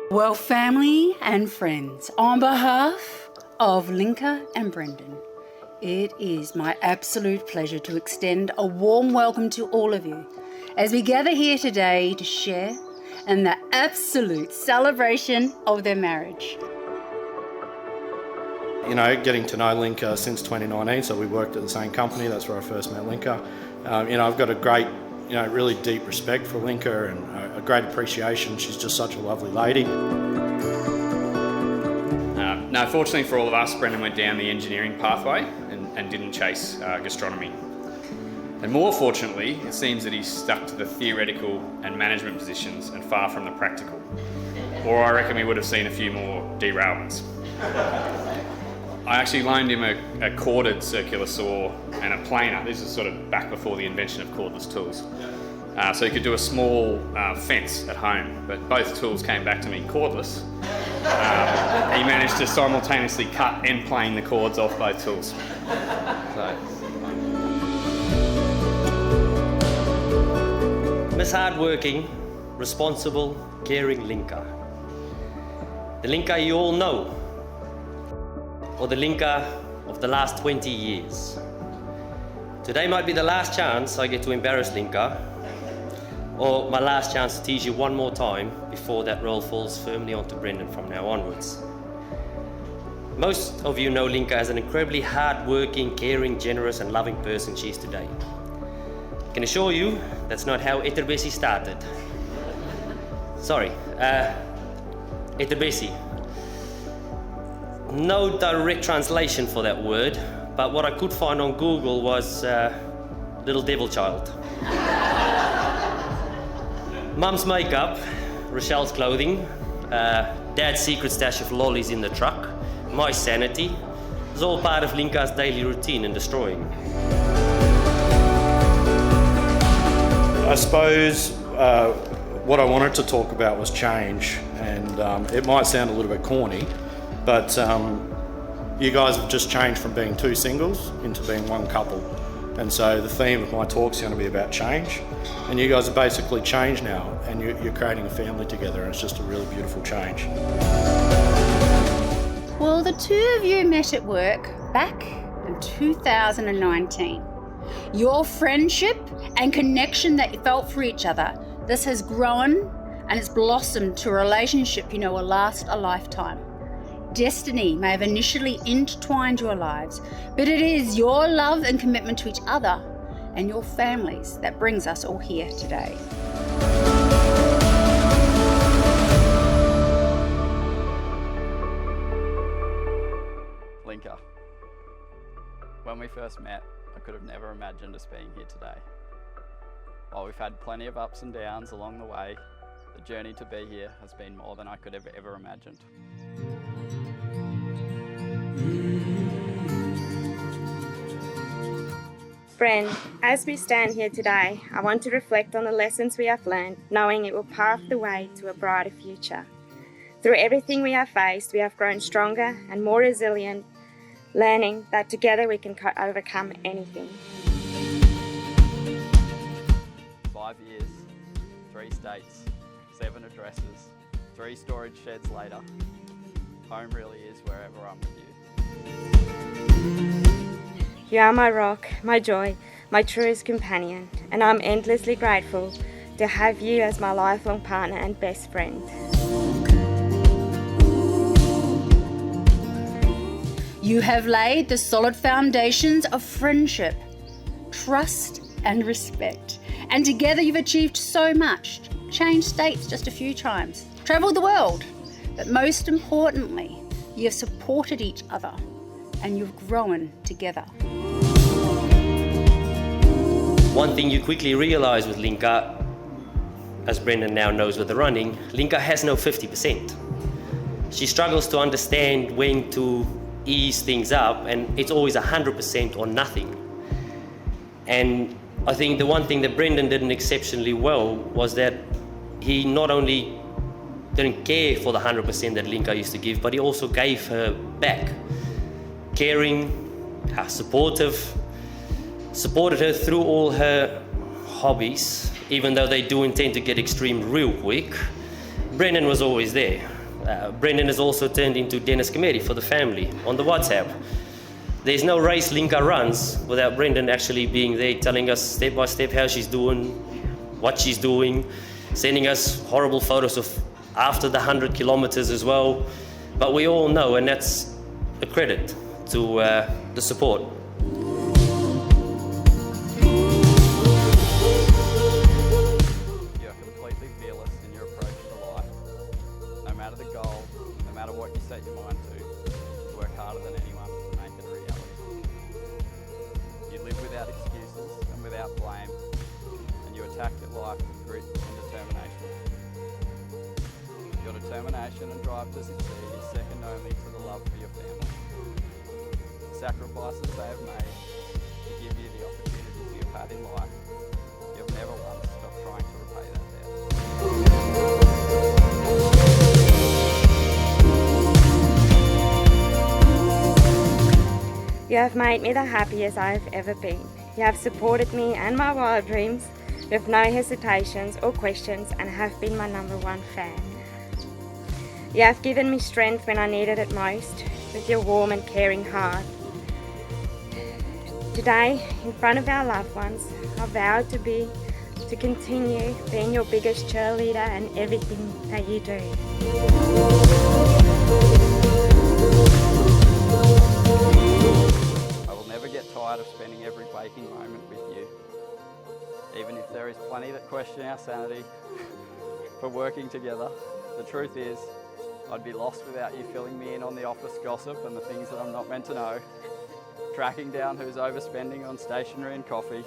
Well, family and friends, on behalf of Lienca and Brendan, it is my absolute pleasure to extend a warm welcome to all of you as we gather here today to share in the absolute celebration of their marriage. You know, getting to know Lienca since 2019, so we worked at the same company. That's where I first met Lienca. I've got a great, really deep respect for Lienca and a great appreciation. She's just such a lovely lady. No, fortunately for all of us, Brendan went down the engineering pathway and didn't chase gastronomy. And more fortunately, it seems that he's stuck to the theoretical and management positions and far from the practical. Or I reckon we would have seen a few more derailments. I actually loaned him a corded circular saw and a planer. This is sort of back before the invention of cordless tools. So he could do a small fence at home, but both tools came back to me cordless. He managed to simultaneously cut and plane the cords off both tools. Miss Hardworking, responsible, caring Lienca. The Lienca you all know, or the Lienca of the last 20 years. Today might be the last chance I get to embarrass Lienca, or my last chance to tease you one more time before that role falls firmly onto Brendan from now onwards. Most of you know Lienca as an incredibly hard-working, caring, generous and loving person she is today. I can assure you that's not how Eterbesi started. Sorry, Eterbesi. No direct translation for that word, but what I could find on Google was little devil child. Mum's makeup, Rochelle's clothing, Dad's secret stash of lollies in the truck, my sanity, is all part of Lienca's daily routine in destroying. I suppose what I wanted to talk about was change, and it might sound a little bit corny, but you guys have just changed from being two singles into being one couple. And so the theme of my talk is going to be about change. And you guys are basically changed now, and you're creating a family together, and it's just a really beautiful change. Well, the two of you met at work back in 2019. Your friendship and connection that you felt for each other, this has grown and it's blossomed to a relationship you know will last a lifetime. Destiny may have initially intertwined your lives, but it is your love and commitment to each other and your families that brings us all here today. Lienca, when we first met, I could have never imagined us being here today. While we've had plenty of ups and downs along the way, the journey to be here has been more than I could have ever imagined. Bren, as we stand here today, I want to reflect on the lessons we have learned, knowing it will pave the way to a brighter future. Through everything we have faced, we have grown stronger and more resilient, learning that together we can overcome anything. 5 years, 3 states, 7 addresses, 3 storage sheds later, home really is wherever I'm with you. You are my rock, my joy, my truest companion, and I'm endlessly grateful to have you as my lifelong partner and best friend. You have laid the solid foundations of friendship, trust and respect. And together you've achieved so much, changed states just a few times, travelled the world, but most importantly, you have supported each other and you've grown together. One thing you quickly realise with Lienca, as Brendan now knows with the running, Lienca has no 50%. She struggles to understand when to ease things up, and it's always 100% or nothing. And I think the one thing that Brendan did exceptionally well was that he not only didn't care for the 100% that Lienca used to give, but he also gave her back. Caring, supportive, supported her through all her hobbies, even though they do intend to get extreme real quick. Brendan was always there. Brendan has also turned into Dennis Committee for the family on the WhatsApp. There's no race Lienca runs without Brendan actually being there, telling us step by step how she's doing, what she's doing, sending us horrible photos of after the 100 kilometers as well. But we all know, and that's a credit to the support. You're completely fearless in your approach to life. No matter the goal, no matter what you set your mind to, you work harder than anyone to make it a reality. You live without excuses and without blame, and you attack your life with grit and determination. Your determination and drive to succeed is second only to the love for your family. The sacrifices they have made to give you the opportunities you've had in life, you've never once stopped trying to repay that debt. You have made me the happiest I have ever been. You have supported me and my wild dreams with no hesitations or questions and have been my #1 fan. You have given me strength when I needed it most with your warm and caring heart. Today, in front of our loved ones, I vow to continue being your biggest cheerleader in everything that you do. I will never get tired of spending every waking moment with you. Even if there is plenty that question our sanity for working together, the truth is, I'd be lost without you filling me in on the office gossip and the things that I'm not meant to know, tracking down who's overspending on stationery and coffee.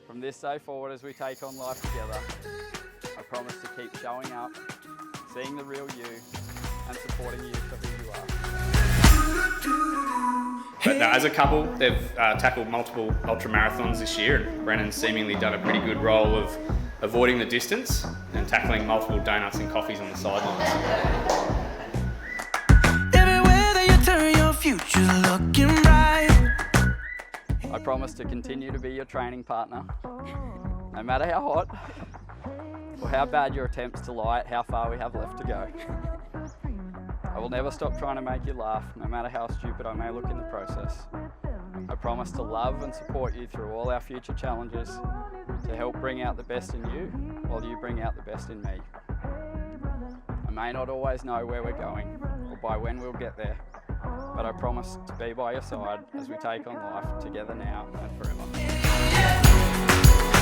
From this day forward, as we take on life together, I promise to keep showing up, seeing the real you, and supporting you for who you are. But as a couple, they've tackled multiple ultra marathons this year, and Brennan's seemingly done a pretty good role of avoiding the distance and tackling multiple donuts and coffees on the sidelines. Everywhere that you turn, your future's looking bright. I promise to continue to be your training partner, no matter how hot or how bad your attempts to lie at how far we have left to go. I will never stop trying to make you laugh, no matter how stupid I may look in the process. I promise to love and support you through all our future challenges, to help bring out the best in you while you bring out the best in me. I may not always know where we're going or by when we'll get there, but I promise to be by your side as we take on life together now and forever.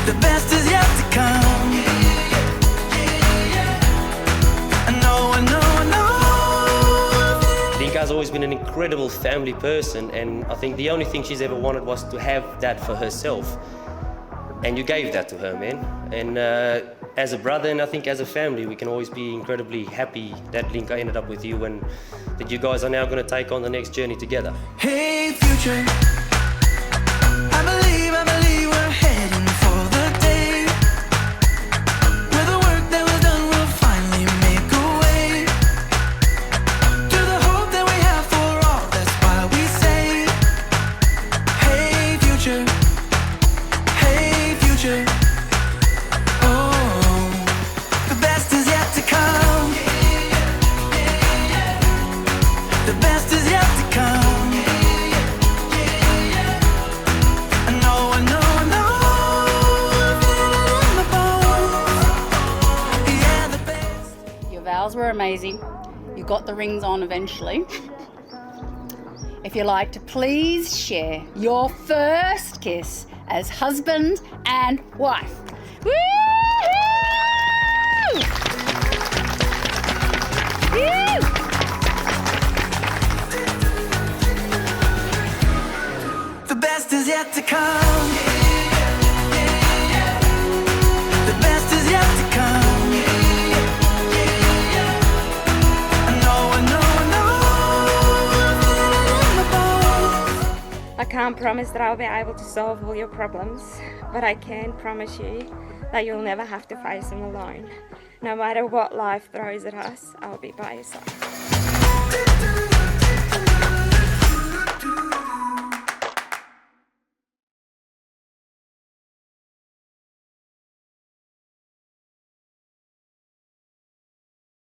The best is yet to come. I know. Lienca's always been an incredible family person, and I think the only thing she's ever wanted was to have that for herself. And you gave that to her, man. And as a brother, and I think as a family, we can always be incredibly happy that Lienca ended up with you and that you guys are now going to take on the next journey together. Hey, future. I believe we're heading for the day where the work that was done will finally make a way to the hope that we have for all. That's why we say, hey, future. Oh, the best is yet to come. The best is yet to come. I know. Yeah, the best. Your vows were amazing. You got the rings on eventually. If you'd like to please share your first kiss as husband and wife. Woo-hoo! Woo! The best is yet to come. The best is yet to come. I know. I can't promise that I'll be able to solve all your problems, but I can promise you that you'll never have to face them alone. No matter what life throws at us, I'll be by your side.